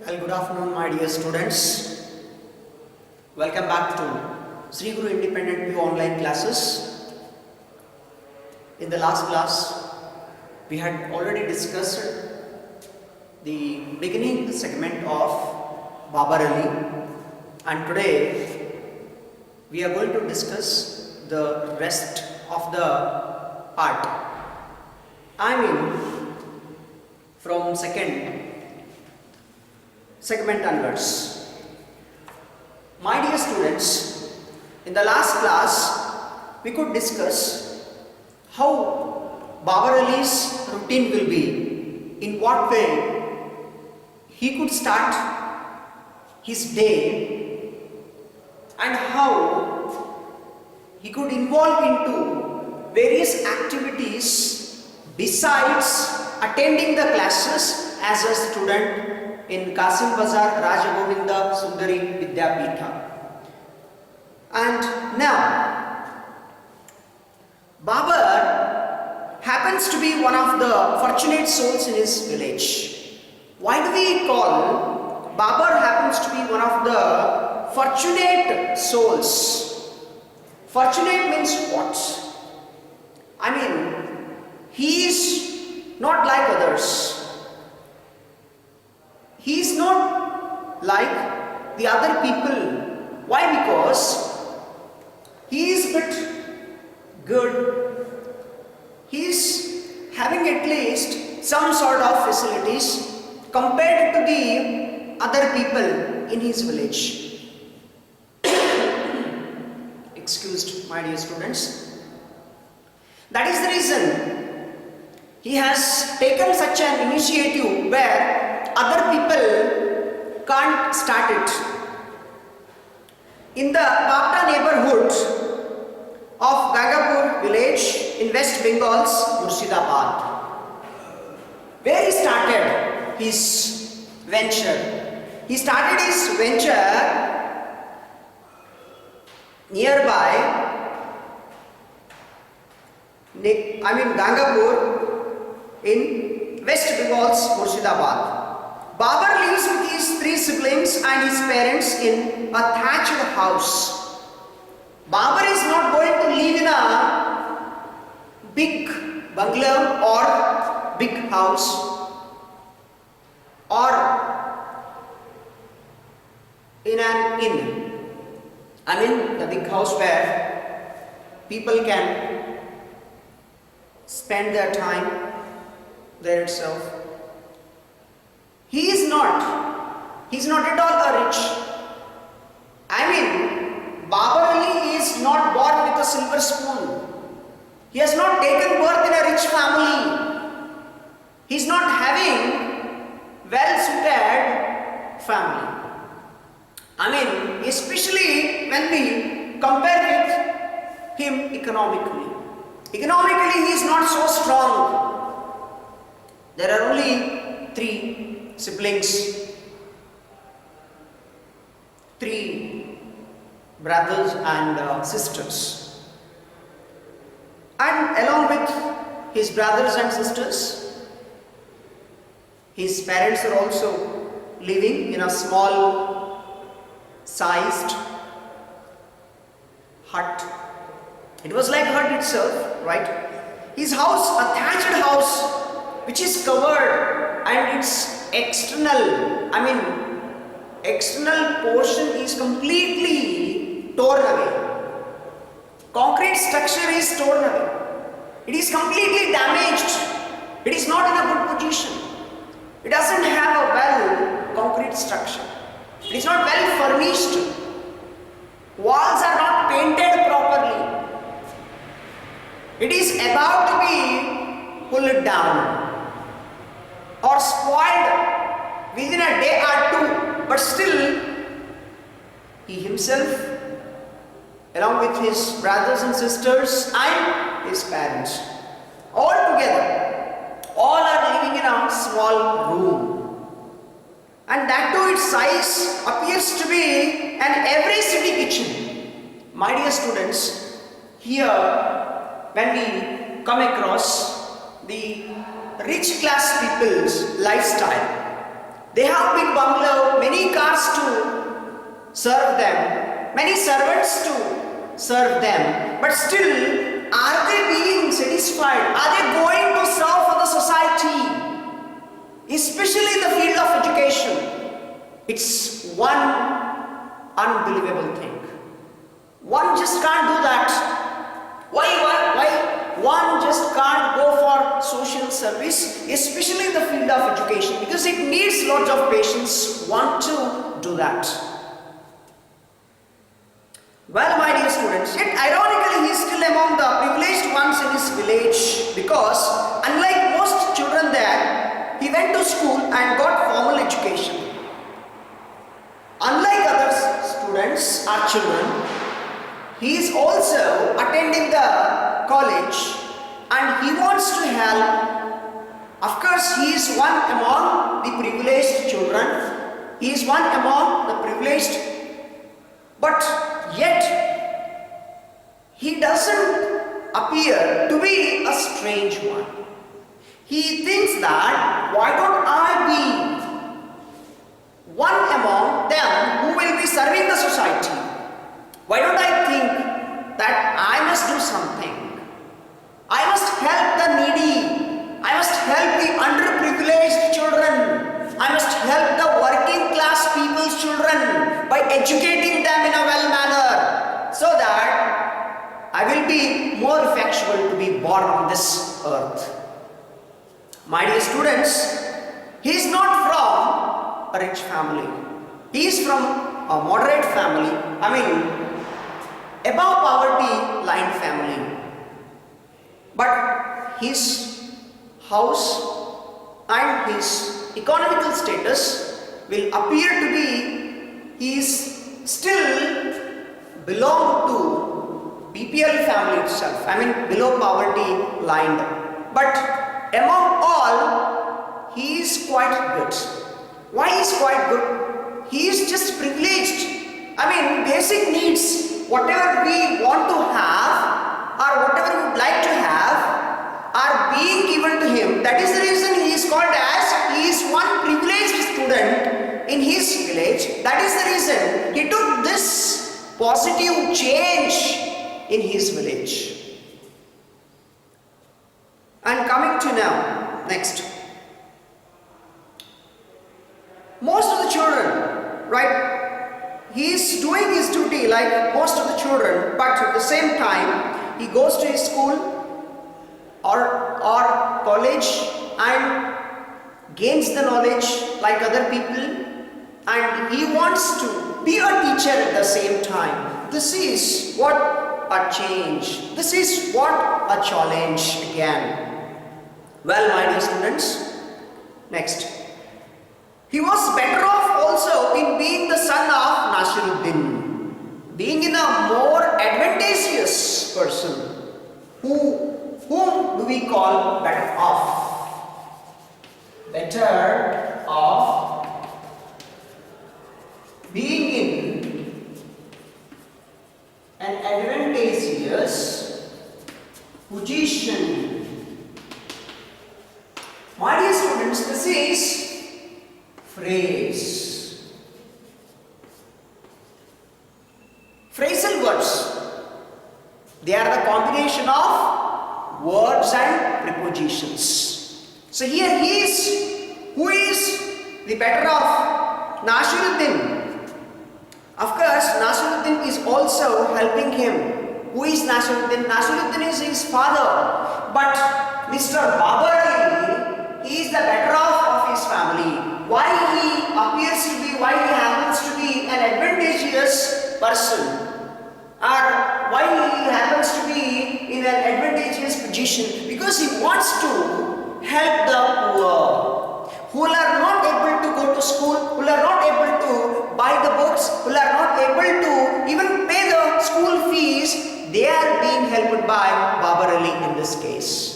Well, good afternoon, my dear students. Welcome back to Sri Guru Independent PU online classes. In the last class, we had already discussed the beginning segment of Babar Ali, and today we are going to discuss the rest of the part. I mean, from second segment onwards. My dear students, in the last class we could discuss how Babar Ali's routine will be, in what way he could start his day, and how he could involve into various activities besides attending the classes as a student in Kasim Bazar Rajagovinda Sundari Vidyapitha. And now, Babar happens to be one of the fortunate souls in his village. Why do we call Babar happens to be one of the fortunate souls? Fortunate means what? I mean, he is not like others. He is not like the other people. Why? Because he is bit good. He is having at least some sort of facilities compared to the other people in his village. Excused, my dear students. That is the reason he has taken such an initiative where other people can't start it. In the Bapta neighborhood of Gangapur village in West Bengal's Murshidabad, where he started his venture. He started his venture nearby, Gangapur in West Bengal's Murshidabad. Babar lives with his three siblings and his parents in a thatched house. Babar is not going to live in a big bungalow or big house or in an inn. The big house where people can spend their time there itself. He is not at all a rich. Babar Ali is not born with a silver spoon. He has not taken birth in a rich family. He is not having well-suited family. Especially when we compare with him economically. Economically, he is not so strong. There are only three siblings, three brothers and sisters, and along with his brothers and sisters, his parents are also living in a small sized hut. It was like a hut itself, right? His house, a thatched house, which is covered, and its external portion is completely torn away. Concrete structure is torn away. It is completely damaged. It is not in a good position. It doesn't have a well concrete structure. It is not well furnished. Walls are not painted properly. It is about to be pulled down or spoiled within a day or two, but still he himself, along with his brothers and sisters and his parents, all together, all are living in a small room, and that too its size appears to be an every city kitchen. My dear students, here when we come across the rich class people's lifestyle, They have big bungalow, many cars to serve them, many servants to serve them. But still, are they being satisfied? Are they going to serve for the society? Especially in the field of education. It's one unbelievable thing. One just can't do that. Why? One just can't go for social service, especially in the field of education, because it needs lots of patience. Want to do that. Well, my dear students, yet ironically he is still among the privileged ones in his village, because unlike most children there, he went to school and got formal education. Unlike other students or children, he is also attending the college and he wants to help. Of course, he is one among the privileged children. He is one among the privileged, but yet he doesn't appear to be a strange one. He thinks that, why don't I be one among them who will be serving the society? Why don't I think that I must do something? I must help the needy. I must help the underprivileged children. I must help the working class people's children by educating them in a well manner, so that I will be more effectual to be born on this earth. My dear students, he is not from a rich family. He is from a moderate family. Above poverty line family. But his house and his economical status will appear to be, he is still belong to BPL family itself. Below poverty line. But among all, he is quite good. Why is quite good? He is just privileged. Basic needs, whatever we want to have or whatever we would like to have, are being given to him. That is the reason he is called as, he is one privileged student in his village. That is the reason he took this positive change in his village. And coming to now, next. Most of the children, right? He is doing his duty like most of the children, but at the same time, he goes to his school or college and gains the knowledge like other people, and he wants to be a teacher at the same time. This is what a change. This is what a challenge again. Well, my dear students, next. He was better off also in being the son of Nasiruddin, being in a more advantageous person. Whom do we call better off? Better off being in an advantageous position. My dear students, this is phrase. Phrasal verbs. They are the combination of words and prepositions. So here he is, who is the better of? Nasiruddin. Of course, Nasiruddin is also helping him. Who is Nasiruddin? Nasiruddin is his father. But Mr. Babar, he is the better of his family. Why he appears to be, why he happens to be an advantageous person, or why he happens to be in an advantageous position? Because he wants to help the poor, who are not able to go to school, who are not able to buy the books, who are not able to even pay the school fees. They are being helped by Babar Ali in this case.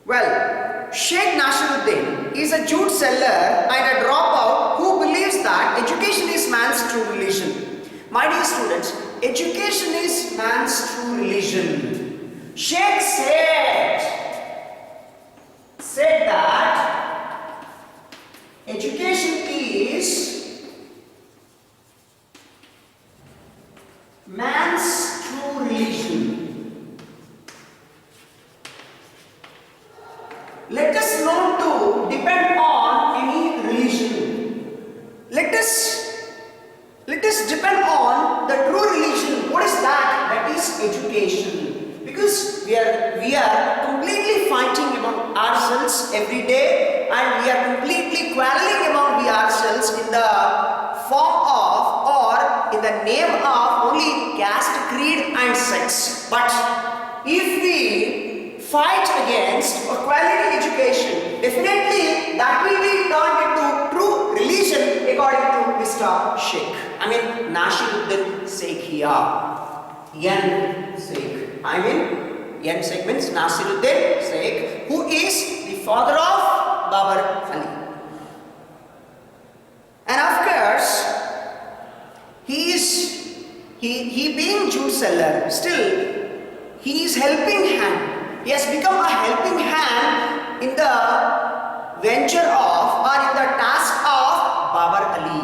Well, Sheikh Nasiruddin is a jute seller and a dropout who believes that education is man's true religion. My dear students, education is man's true religion. Sheikh said that education is man's true religion. Let us not to depend on any religion. Let us depend on the true religion. What is that? That is education. Because we are completely fighting among ourselves every day, and we are completely quarreling among ourselves in the form of or in the name of only caste, creed and sex. But if we fight against a quality education, definitely that will be turned into true religion according to Mr. Sheikh. I mean Nasiruddin Sheikh here. N Sheikh means Nasiruddin Sheikh, who is the father of Babar Ali. And of course, he being Jew seller, still he is helping hand. He has become a helping hand in the venture of or in the task of Babar Ali.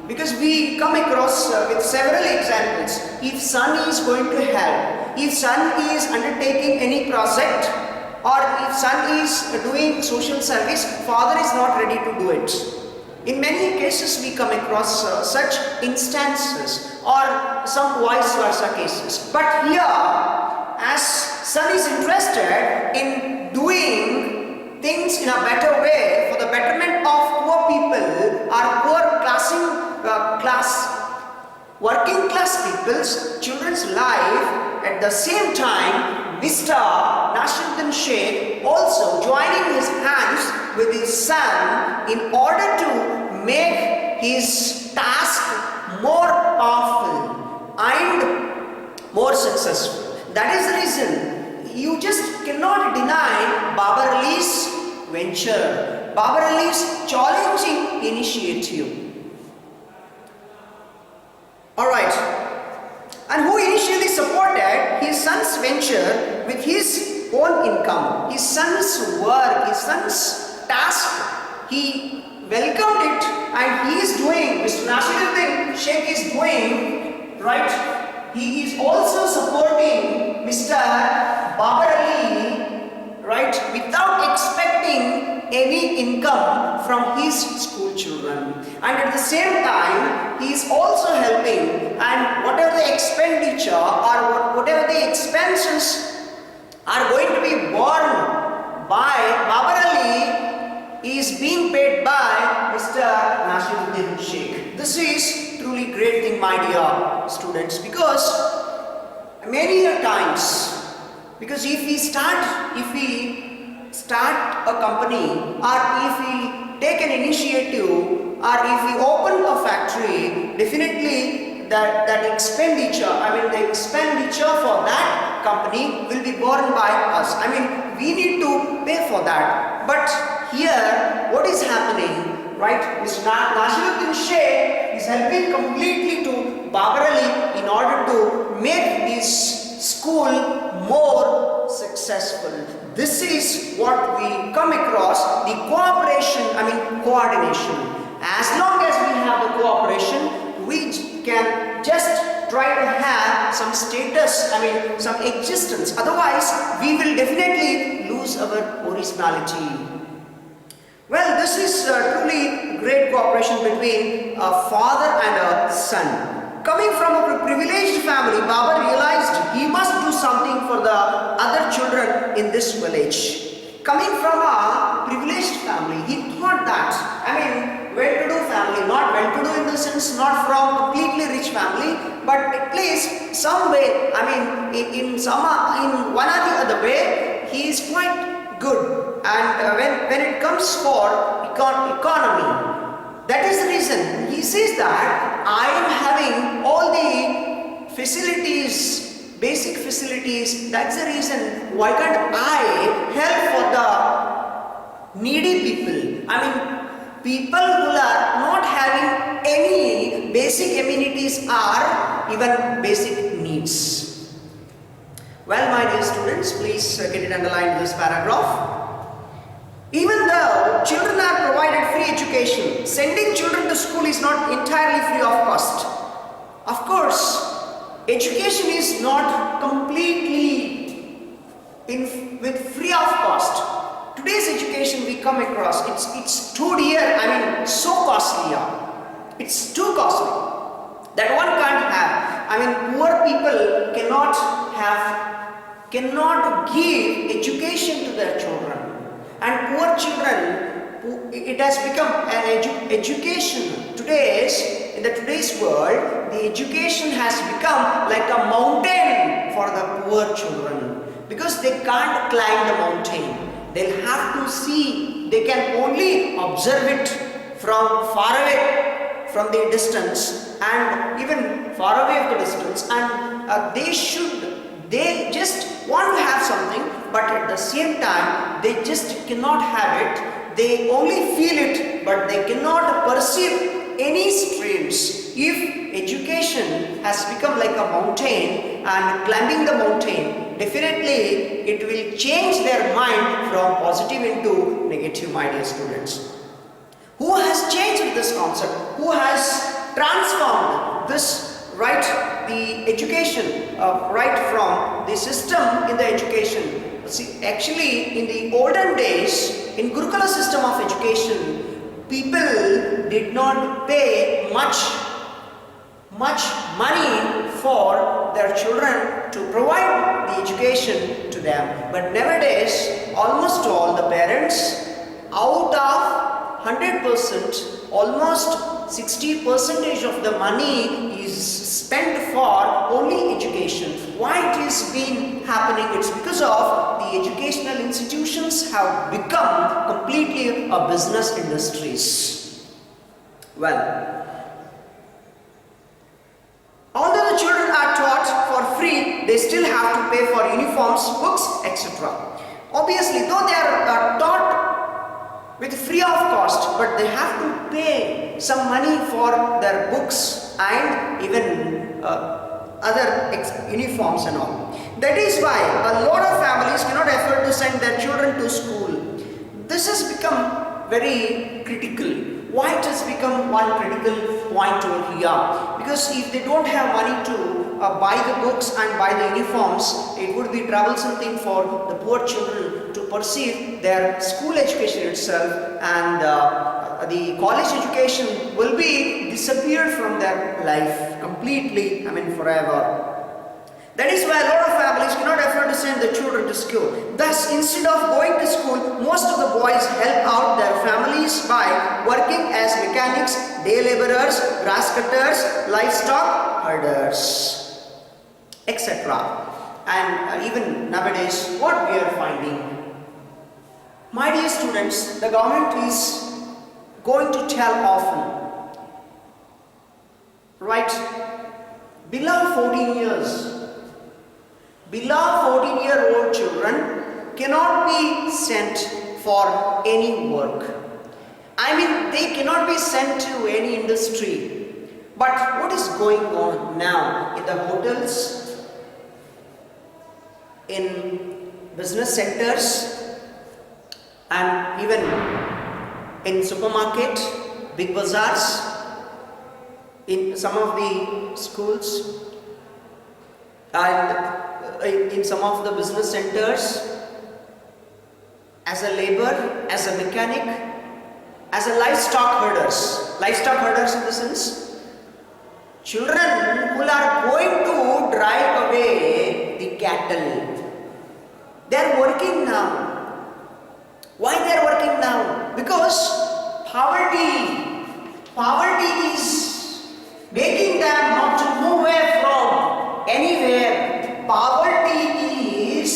Because we come across with several examples. If son is going to help, if son is undertaking any project, or if son is doing social service, father is not ready to do it. In many cases we come across such instances or some vice versa cases. But here, as son is interested in doing things in a better way for the betterment of poor people or poor working class people's children's life, at the same time Mr. Nasiruddin Sheikh also joining his hands with his son in order to make his task more powerful and more successful. That is the reason you just cannot deny Babar Ali's venture, Babar Ali's challenging initiative. Alright, and who initially supported his son's venture with his own income, his son's work, his son's task. He welcomed it, and he is doing, Mr. Nasiruddin Sheikh is doing, right? He is also supporting Mr. Babar Ali, right, without expecting any income from his school children. And at the same time, he is also helping, and whatever the expenditure or whatever the expenses are going to be borne by Babar Ali is being paid by Mr. Nasiruddin Sheikh. This is truly great thing, my dear students, because many a times, because if we start a company, or if we take an initiative, or if we open a factory, definitely that expenditure, the expenditure for that company will be borne by us. We need to pay for that. But here, what is happening, right? Mr. Nasiruddin Sheikh is helping completely to Babar Ali in order to make this school more successful. This is what we come across, the coordination. As long as we have the cooperation, we can just try to have some status, some existence. Otherwise, we will definitely lose our originality. Well, this is truly great cooperation between a father and a son. Coming from a privileged family, Babar realized he must do something for the other children in this village. Coming from a privileged family, he thought that, well-to-do family, not well-to-do in the sense, not from completely rich family, but at least some way, in one or the other way, he is quite good. And when it comes for economy, that is the reason he says that I am having all the facilities, basic facilities. That's the reason why can't I help for the needy people? People who are not having any basic amenities or even basic needs. Well, my dear students, please get it underlined in this paragraph. Even though children are provided free education, sending children to school is not entirely free of cost. Of course, education is not completely with free of cost. Today's education we come across, it's too dear, so costly. It's too costly that one can't have. Poor people cannot give education to their children. And poor children, it has become an education. In today's world, the education has become like a mountain for the poor children, because they can't climb the mountain. They'll have to see, they can only observe it from far away from the distance, and even far away of the distance, and they just want to have something, but at the same time they just cannot have it. They only feel it, but they cannot perceive any streams. If education has become like a mountain, and climbing the mountain, definitely it will change their mind from positive into negative, my dear students. Who has changed this concept? Who has transformed this, the education, right from the system in the education? See, actually in the olden days, in Gurukula system of education, people did not pay much money for their children to provide the education to them. But nowadays, almost all the parents, out of 100%, almost 60% of the money is spent for only education. Why it is been happening? It's because of the educational institutions have become completely a business industries. Well, although the children are taught for free, they still have to pay for uniforms, books, etc. Obviously, though they are taught with free of cost, but they have to pay some money for their books and even other uniforms and all. That is why a lot of families cannot afford to send their children to school. This has become very critical. Why it has become one critical point over here? Because if they don't have money to buy the books and buy the uniforms, it would be troublesome thing for the poor children to perceive their school education itself, and the college education will be disappeared from their life completely, forever. That is why a lot of families cannot afford to send their children to school. Thus, instead of going to school, most of the boys help out their families by working as mechanics, day laborers, grass cutters, livestock herders, etc. And even nowadays, what we are finding, my dear students, the government is going to tell often, right, below 14 years, below 14-year-old children cannot be sent for any work. They cannot be sent to any industry. But what is going on now in the hotels, in business centers, and even in supermarket, big bazaars, in some of the schools, and in some of the business centers, as a labor, as a mechanic, as a livestock herders in the sense, children who are going to drive away the cattle, they are working now. Why they are working now? Because poverty is making them not to move away from anywhere. Poverty is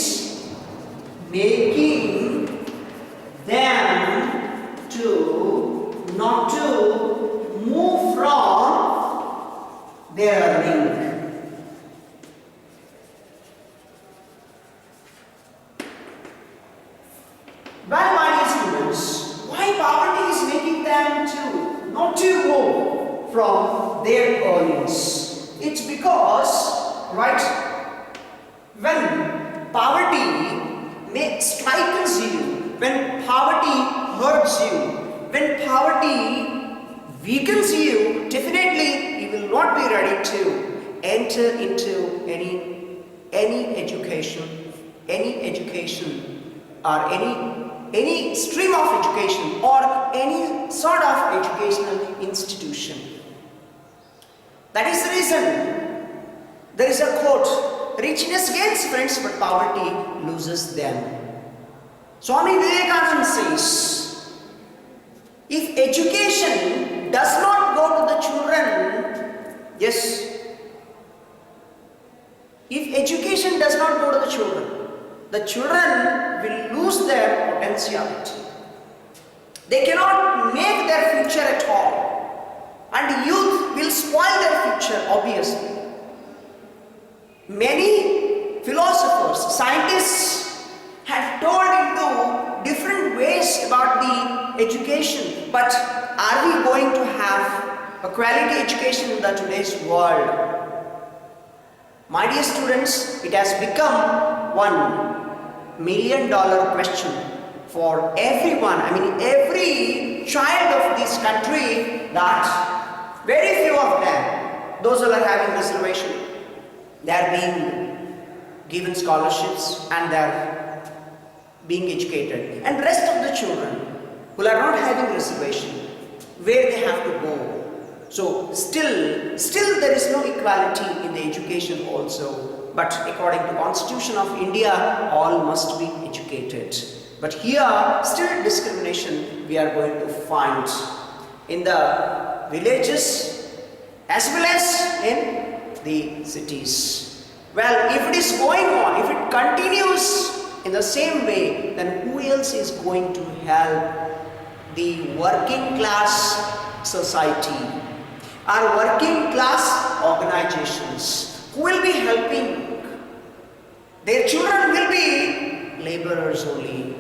making them not to move from their earning. Well, my dear students, why poverty is making them not to move from their earnings? It's because, right, when poverty strikes you, when poverty hurts you, when poverty weakens you, definitely you will not be ready to enter into any education or any stream of education or any sort of educational institution. That is the reason there is a quote, richness gains friends but poverty loses them. Swami Vivekananda says, if education does not go to the children, yes, if education does not go to the children will lose their potentiality. They cannot make their future at all, and youth will spoil their future, obviously. Many philosophers, scientists have told into different ways about the education, but are we going to have a quality education in the today's world? My dear students, it has become $1 million question for everyone, every child of this country, that very few of them, those who are having reservation, they are being given scholarships and they are being educated. And rest of the children who are not having reservation, where they have to go. So still there is no equality in the education also. But according to Constitution of India, all must be educated. But here, still discrimination we are going to find in the villages as well as in the cities. Well, if it is going on, if it continues in the same way, then who else is going to help the working class society? Our working class organizations, who will be helping? Their children will be laborers only.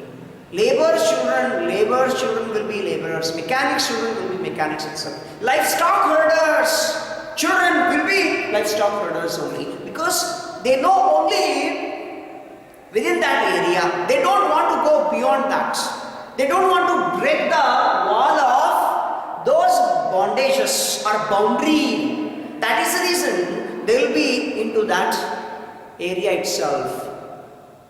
Laborers children will be laborers. Mechanics children will be mechanics itself. Livestock herders children will be livestock herders only, because they know only within that area. They don't want to go beyond that. They don't want to break the wall of those bondages or boundary. That is the reason they will be into that area itself.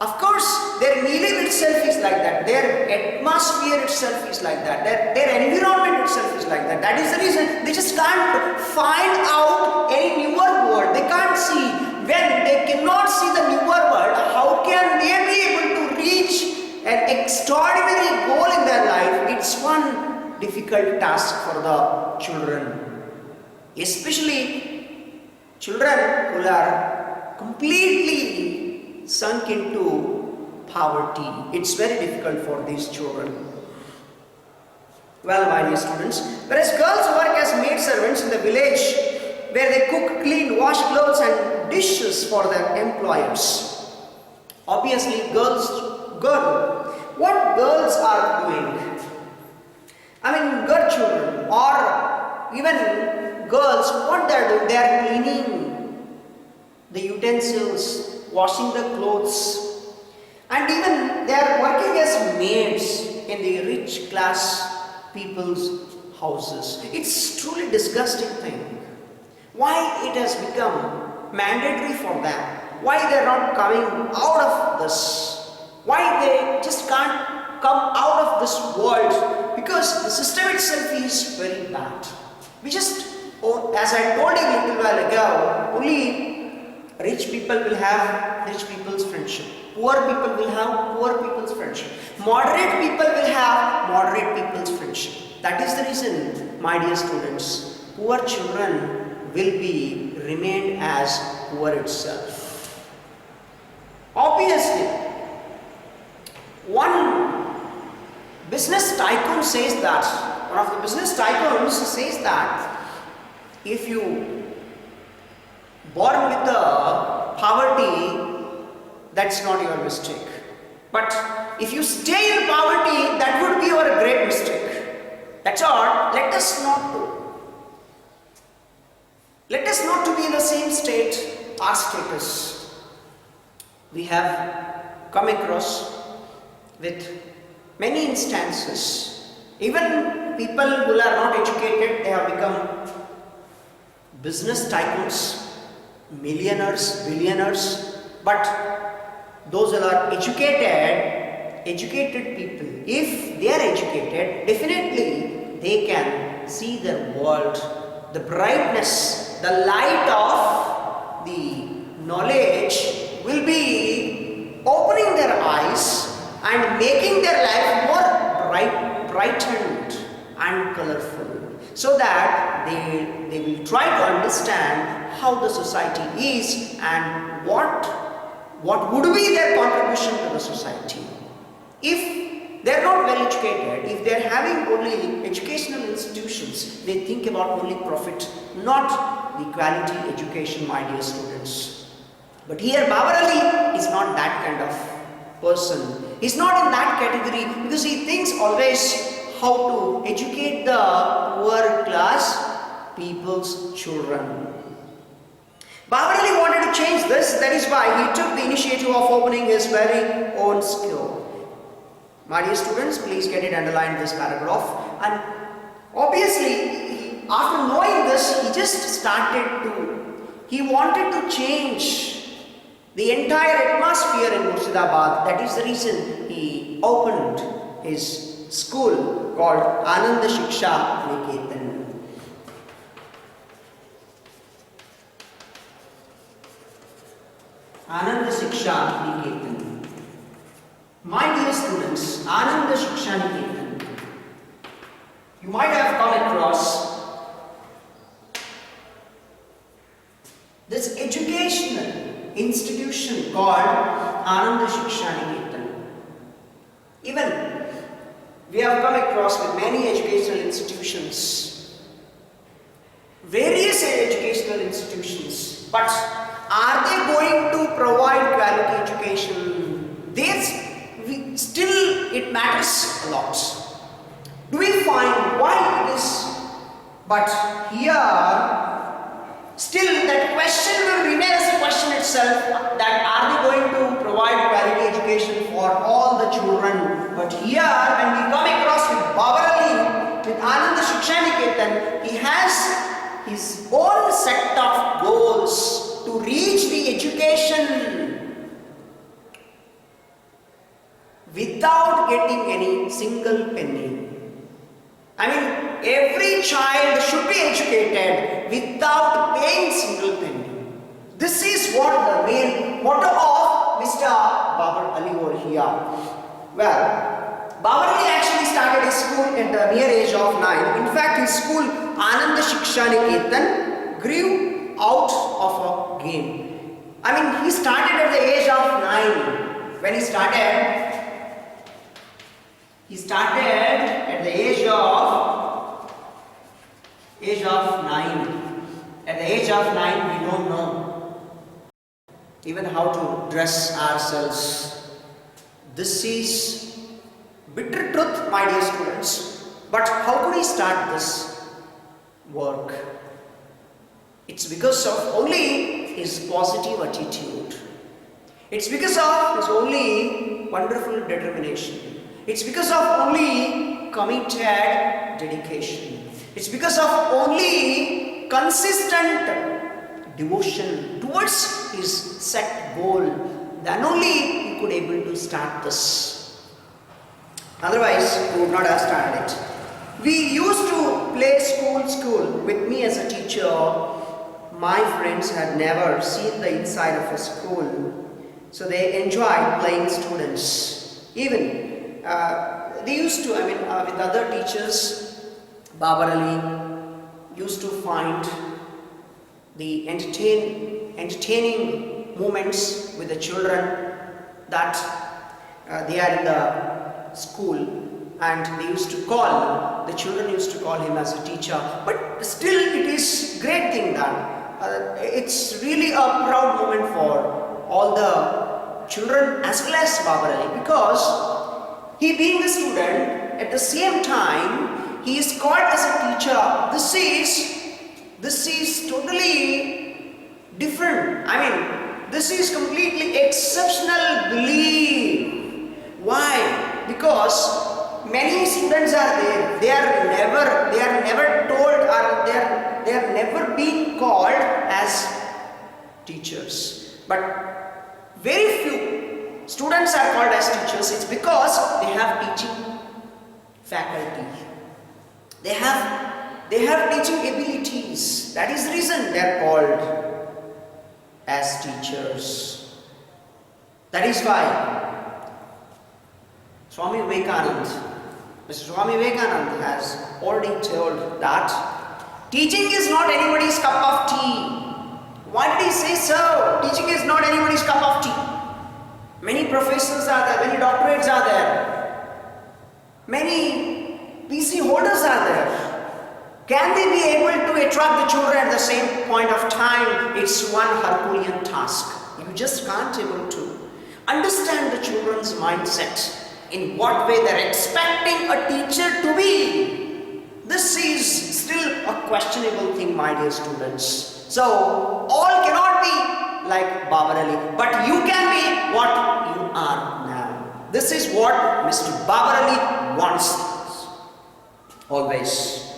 Of course, their milieu itself is like that. Their atmosphere itself is like that. Their environment itself is like that. That is the reason they just can't find out any newer world. They can't see. When they cannot see the newer world, how can they be able to reach an extraordinary goal in their life? It's one difficult task for the children, especially children who are completely sunk into poverty. It's very difficult for these children. Well, my dear students, whereas girls work as maid servants in the village, where they cook, clean, wash clothes and dishes for their employers. Obviously, what girls are doing? Girl children or even girls, what they are doing? They are cleaning the utensils, washing the clothes, and even they are working as maids in the rich class people's houses. It's truly disgusting thing. Why it has become mandatory for them? Why they are not coming out of this? Why they just can't come out of this world? Because the system itself is very bad. We just, as I told you a little while ago, only rich people will have rich people's friendship. Poor people will have poor people's friendship. Moderate people will have moderate people's friendship. That is the reason, my dear students, poor children will be remained as poor itself. Obviously, one business tycoon says that, one of the business tycoons says that if you born with the poverty, that's not your mistake. But if you stay in poverty, that would be your great mistake. That's all. Let us not to be in the same state or status. We have come across with many instances Even people who are not educated, they have become business tycoons, millionaires, billionaires. But those who are educated people, if they are educated, definitely they can see their world, the brightness, the light of the knowledge will be opening their eyes and making their life more brightened and colorful, so that they will try to understand how the society is and what would be their contribution to the society. If they are not well educated, if they are having only educational institutions, they think about only profit, not the quality education, my dear students. But here Babar Ali is not that kind of person. He is not in that category, because he thinks always how to educate the poor class people's children. Babar Ali wanted to change this. That is why he took the initiative of opening his very own school. My dear students, please get it underlined, this paragraph. And obviously, after knowing this, he wanted to change the entire atmosphere in Murshidabad. That is the reason he opened his school called Anand Shiksha Niketan. Anand Shiksha Niketan. My dear students, Anand Shiksha Niketan, you might have come across this educational institution called Anand Shiksha Niketan. Even we have come across with many educational institutions, various educational institutions, but are they going to provide quality education? Still it matters a lot. Do we find why it is? But here still that question will remain as a question itself, that are they going to provide quality education for all the children? But here when we come across with Babar Ali, with Anand Shiksha Niketan, he has his own set of goals to reach the education without getting any single penny. I mean, every child should be educated without paying single penny. This is what the main motto of Mr. Babar Ali over here. Well, Babar Ali actually started his school at the mere age of 9. In fact, his school Anand Shiksha Niketan grew out of a game. I mean, he started at the age of 9. When he started at the age of 9. At the age of 9, we don't know even how to dress ourselves. This is bitter truth, my dear students. But how could he start this work? It's because of only his positive attitude. It's because of his only wonderful determination. It's because of only committed dedication. It's because of only consistent devotion towards his set goal. Then only he could able to start this. Otherwise, he would not have started it. We used to play school. With me as a teacher, my friends had never seen the inside of a school. So they enjoyed playing students. Even they used to, with other teachers, Babar Ali used to find the entertaining moments with the children, that they are in the school, and the children used to call him as a teacher. But still it is great thing that it's really a proud moment for all the children as well as Babar Ali, because he being a student, at the same time he is called as a teacher. This is totally different. This is completely exceptional belief. Why? Because many students are there, they are never told, or they are never been called as teachers. But very few students are called as teachers. It's because they have teaching faculty. They have teaching abilities. That is the reason they are called as teachers. That is why Swami Vivekanand, Mr. Swami Vivekanand has already told that teaching is not anybody's cup of tea. Why did he say so? Teaching is not anybody's cup of tea. Many professors are there, many doctorates are there, many PC holders are there. Can they be able to attract the children at the same point of time? It's one Herculean task. You just can't able to understand the children's mindset. In what way they're expecting a teacher to be. This is still a questionable thing, my dear students. So, all cannot be like Babar Ali, but you can be what you are now. This is what Mr. Babar Ali wants always.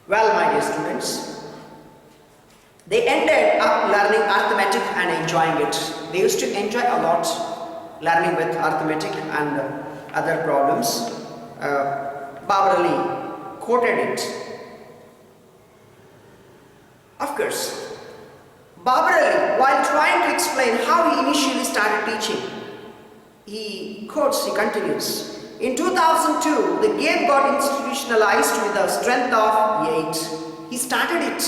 Well, my dear students, they ended up learning arithmetic and enjoying it. They used to enjoy a lot learning with arithmetic and other problems. Babar Ali quoted it. Of course, Babar Ali, while trying to explain how he initially started teaching, he continues. In 2002, the game got institutionalized with a strength of 8. He started it.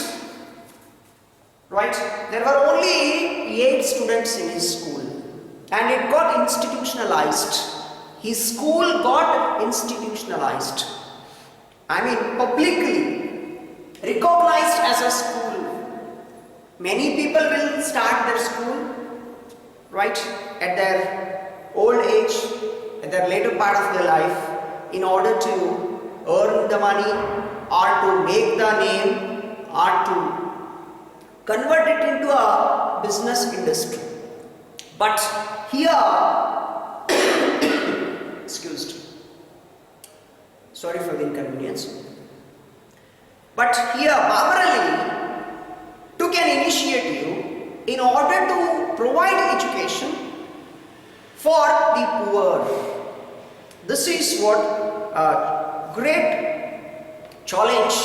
Right? There were only 8 students in his school, and it got institutionalized. His school got institutionalized. I mean, publicly recognized as a school. Many people will start their school, right, at their old age, at their later part of their life, in order to earn the money, or to make the name, or to convert it into a business industry. But here, excused, sorry for the inconvenience. But here Babar Ali took an initiative in order to provide education for the poor. This is what a great challenge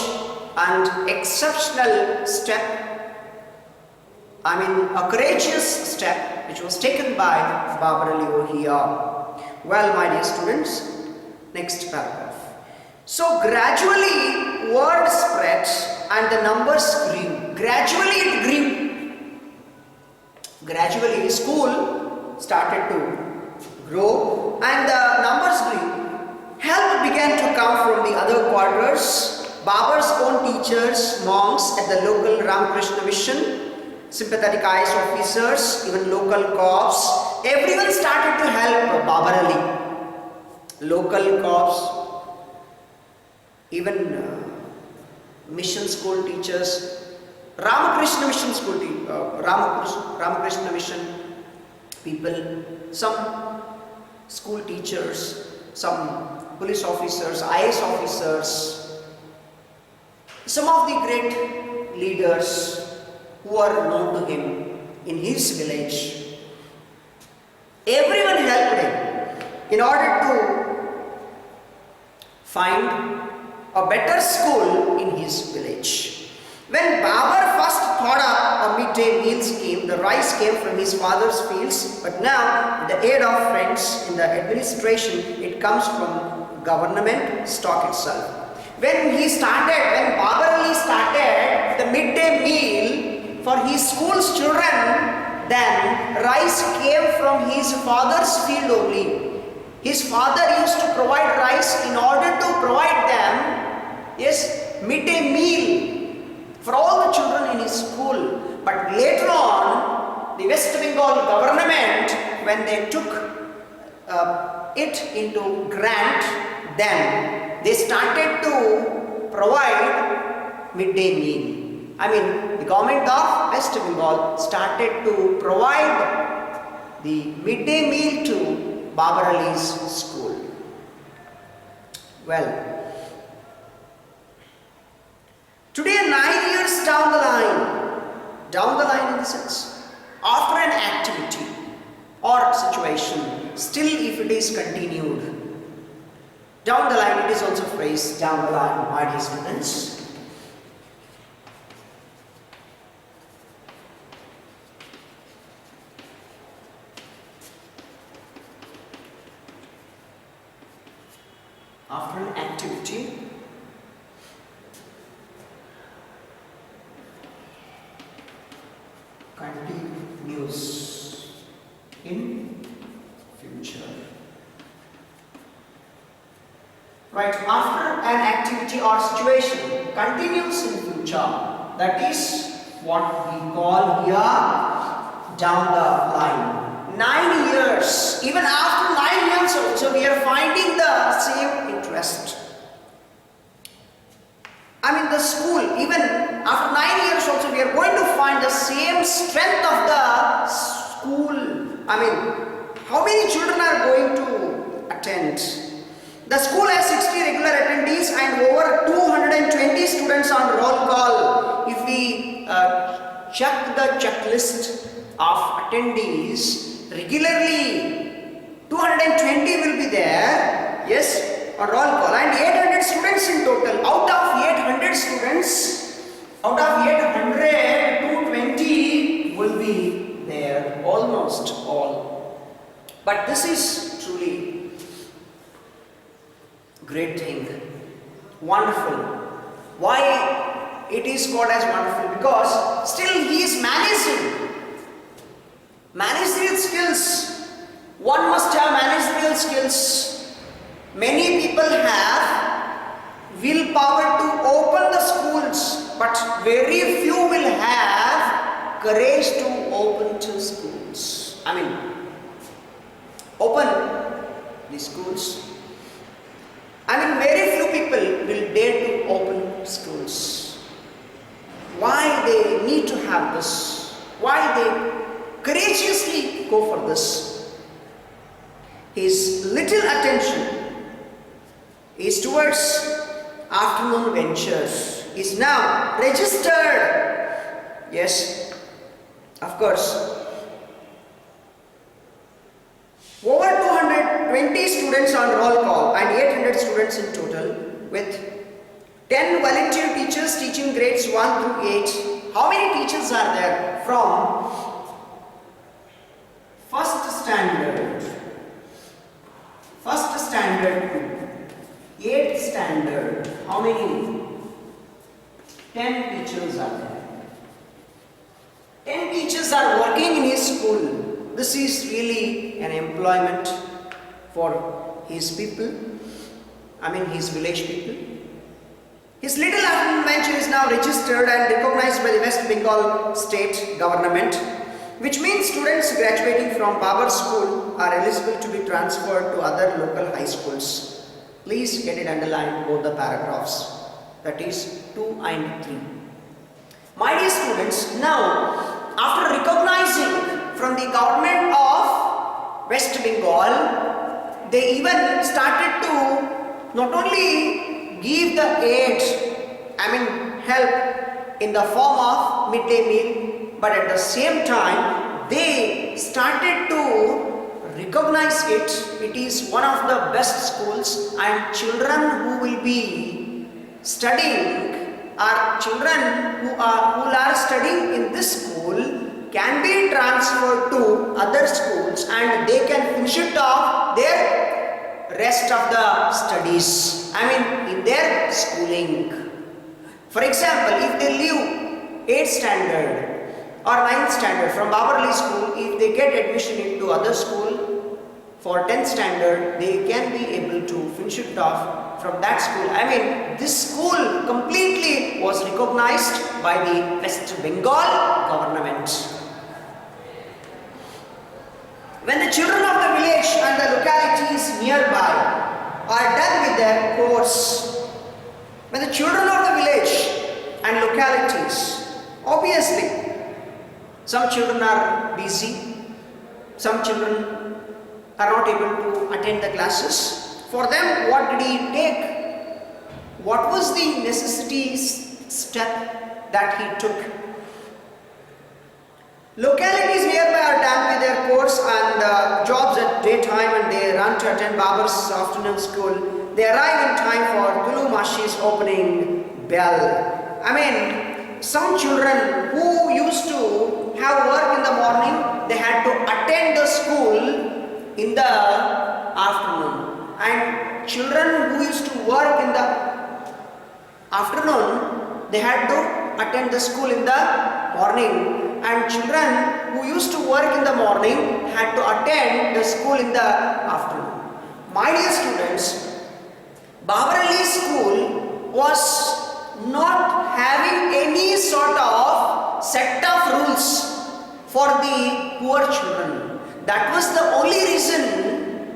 and exceptional step, I mean a courageous step which was taken by Babar Ali over here. Well, my dear students, next paragraph. So gradually word spread and the numbers grew. Gradually it grew. Gradually the school started to grow and the numbers grew. Help began to come from the other quarters. Babar's own teachers, monks at the local Ramakrishna mission, sympathetic eyes officers, even local cops, everyone started to help Babar Ali. Local cops, even mission school teachers, Ramakrishna mission school Ramakrishna mission people, some school teachers, some police officers, IAS officers, some of the great leaders who are known to him in his village. Everyone helped him in order to find a better school in his village. When Babar first thought up a midday meal scheme, the rice came from his father's fields, but now, with the aid of friends in the administration, it comes from government stock itself. When Babar Ali started the midday meal for his school's children, then rice came from his father's field only. His father used to provide rice in order to provide them, midday meal for all the children in his school. But later on, the West Bengal government, when they took it into grant, then they started to provide midday meal. I mean, the government of West Bengal started to provide the midday meal to Babar Ali's school. Well, today 9 years down the line in the sense, after an activity or situation, still if it is continued, down the line, it is also phrased down the line, my dear students. After an activity, continues in future. Right, after an activity or situation continues in future, that is what we call here down the line. 9 years, even after 9 years also we are finding the same interest. I mean the school, even after 9 years also we are going to find the same strength of the school. I mean, how many children are going to attend? The school has 60 regular attendees and over 220 students on roll call. If we check the checklist of attendees, regularly 220 will be there, yes, on roll call, and 800 students in total. Out of 800 students, out of 800, 220 will be there, almost all. But this is truly great thing, wonderful. Why it is called as wonderful? Because still he is managing. Managerial skills. One must have managerial skills. Many people have willpower to open the schools, but very few will have courage to open two schools. I mean, open the schools. I mean, very few people will dare to open schools. Why they need to have this? Why they courageously go for this? His little attention is towards afternoon ventures. Is now registered. Yes, of course. Over 220 students on roll call and 800 students in total, with 10 volunteer teachers teaching grades 1 through 8. How many teachers are there from first standard to 8th standard? How many? 10 teachers are there. 10 teachers are working in his school. This is really an employment for his people, I mean his village people. His little afternoon venture is now registered and recognized by the West Bengal state government, which means students graduating from Babar school are eligible to be transferred to other local high schools. Please get it underlined, both the paragraphs, that is 2 and 3. My dear students, now after recognizing from the government of West Bengal, they even started to not only give the aid, I mean help in the form of midday meal, but at the same time they started to recognize it. It is one of the best schools, and children who will be studying are children who are studying in this school can be transferred to other schools and they can finish it off their rest of the studies, I mean in their schooling. For example, if they leave 8th standard or 9th standard from Babarli school, if they get admission into other school for 10th standard, they can be able to finish it off from that school. I mean, this school completely was recognized by the West Bengal government. When the children of the village and the localities nearby are done with their course, when the children of the village and localities, obviously, some children are busy, some children are not able to attend the classes. For them, what did he take? What was the necessity step that he took? Localities nearby are done with their course and jobs at daytime, and they run to attend Babar's afternoon school. They arrive in time for Tulu Mashi's opening bell. I mean, some children who used to have work in the morning, they had to attend the school in the afternoon. And children who used to work in the afternoon, they had to attend the school in the morning. And children who used to work in the morning had to attend the school in the afternoon. My dear students, Babar Ali's school was not having any sort of set of rules for the poor children. That was the only reason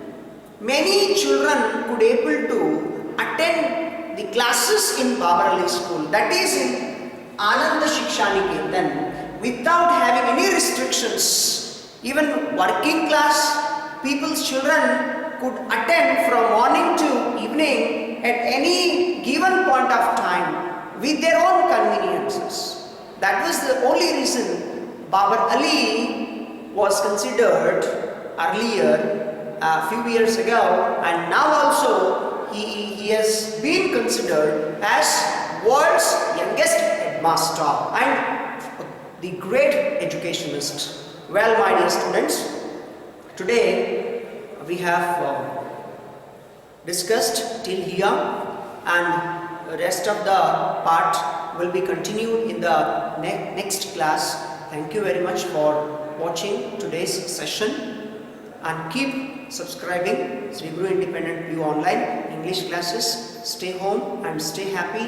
many children could able to attend the classes in Babar Ali school, that is in Ananda Shikshaniketan, without having any restrictions. Even working class people's children could attend from morning to evening at any given point of time with their own conveniences. That was the only reason Babar Ali was considered earlier, a few years ago, and now also he has been considered as world's youngest headmaster and the great educationist. Well, my dear students, today we have discussed till here, and the rest of the part will be continued in the next class. Thank you very much for watching today's session, and keep subscribing Sri Guru Independent View Online English classes. Stay home and stay happy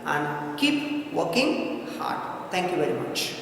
and keep working hard. Thank you very much.